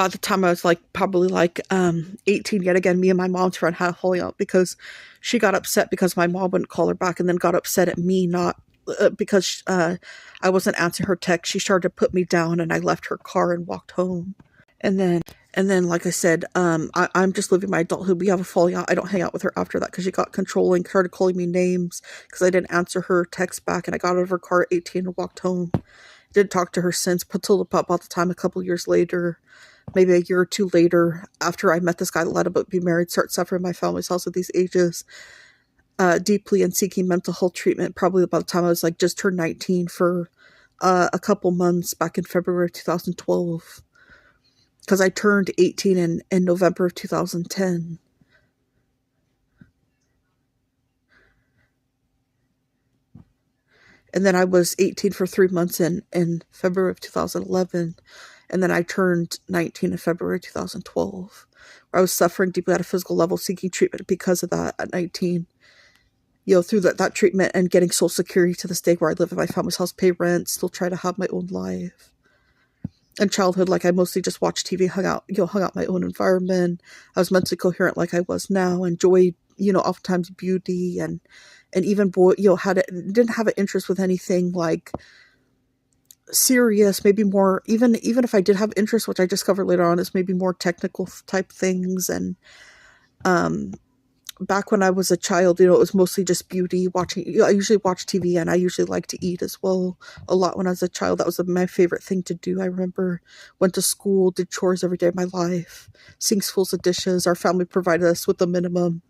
by the time I was like probably like 18, yet again, me and my mom's friend had a falling out because she got upset because my mom wouldn't call her back, and then got upset at me not because I wasn't answering her text. She started to put me down, and I left her car and walked home. And then, like I said, I'm just living my adulthood. We have a falling out. I don't hang out with her after that because she got controlling, started calling me names because I didn't answer her text back, and I got out of her car at 18 and walked home. Didn't talk to her since, until about the time a couple years later, maybe a year or two later, after I met this guy that let about be married, start suffering my family's house at these ages, deeply, and seeking mental health treatment, probably by the time I was like just turned 19 for a couple months back in February of 2012. Because I turned 18 in November of 2010. And then I was 18 for 3 months in February of 2011. And then I turned 19 in February 2012. Where I was suffering deeply at a physical level, seeking treatment because of that at 19. You know, through that treatment and getting Social Security to this day where I live in my family's house, pay rent, still try to have my own life. In childhood, like I mostly just watched TV, hung out my own environment. I was mentally coherent like I was now, enjoyed, oftentimes beauty and even didn't have an interest with anything like serious, maybe more, even if I did have interest, which I discovered later on is maybe more technical type things. And back when I was a child, it was mostly just beauty, watching. I usually watch TV, and I usually like to eat as well a lot when I was a child. That was my favorite thing to do. I remember went to school, did chores every day of my life, sinks fulls of dishes. Our family provided us with the minimum,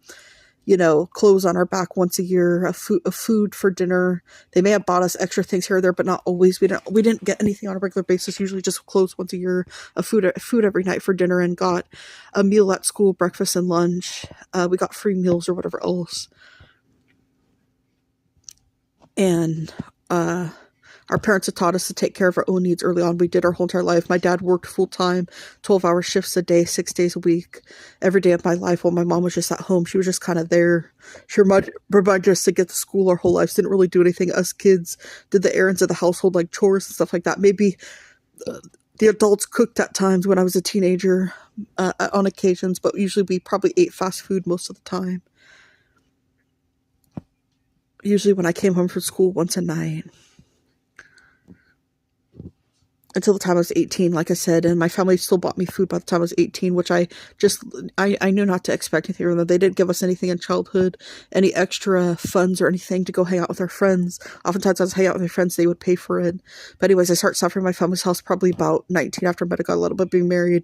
clothes on our back once a year, a food for dinner. They may have bought us extra things here or there, but not always. We didn't get anything on a regular basis, usually just clothes once a year, a food every night for dinner, and got a meal at school, breakfast and lunch. We got free meals or whatever else. And our parents had taught us to take care of our own needs early on. We did our whole entire life. My dad worked full-time, 12-hour shifts a day, 6 days a week, every day of my life while my mom was just at home. She was just kind of there. She reminded us to get to school our whole lives, didn't really do anything. Us kids did the errands of the household, like chores and stuff like that. Maybe the adults cooked at times when I was a teenager on occasions, but usually we probably ate fast food most of the time. Usually when I came home from school once a night. Until the time I was 18, like I said, and my family still bought me food by the time I was 18, which I knew not to expect anything from them. They didn't give us anything in childhood, any extra funds or anything to go hang out with our friends. Oftentimes I was hanging out with my friends, they would pay for it. But anyways, I started suffering my family's house probably about 19 after I got a little bit being married.